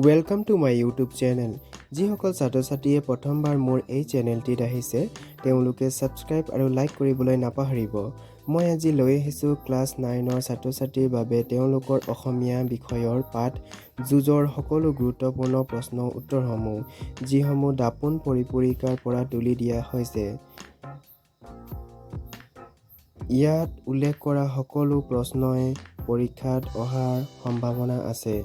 Welcome to my YouTube channel. যিসকল ছাত্ৰ-ছাত্ৰীয়ে প্ৰথমবাৰ মোৰ এই চেনেলটিত আহিছে তেওঁলোকে সাবস্ক্ৰাইব আৰু লাইক কৰিবলৈ নাপাহৰিব। মই আজি লৈ আহিছোঁ ক্লাছ 9ৰ ছাত্ৰ-ছাত্ৰীৰ বাবে তেওঁলোকৰ অসমীয়া বিষয়ৰ পাঠ যুজৰ সকলো গুৰুত্বপূৰ্ণ প্ৰশ্নৰ উত্তৰসমূহ যিসমূহ দাপোন পৰিপূৰিকাৰ পৰা তুলি দিয়া হৈছে। ইয়াত উল্লেখ কৰা সকলো প্ৰশ্নই পৰীক্ষাত অহাৰ সম্ভাৱনা আছে।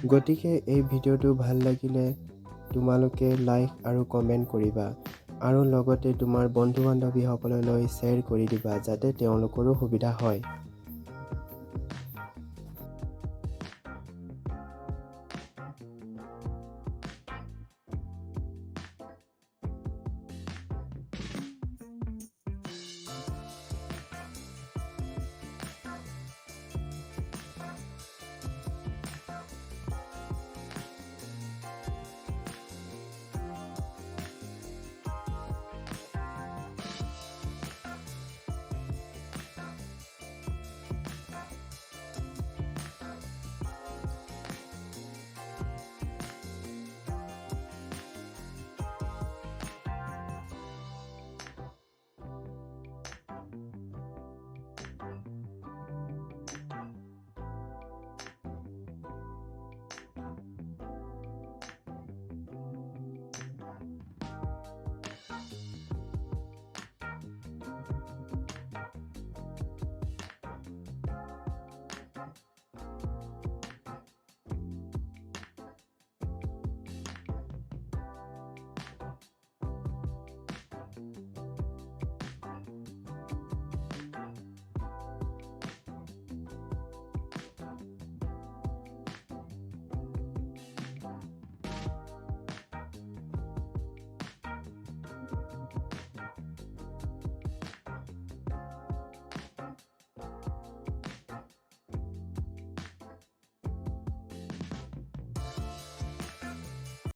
গতিকে এই ভিডিঅ'টো ভাল লাগিলে তোমালোকে লাইক আৰু কমেন্ট কৰিবা আৰু লগতে তোমাৰ বন্ধু-বান্ধৱীসকললৈ শ্বেয়াৰ কৰি দিবা যাতে তেওঁলোকৰো সুবিধা হয়।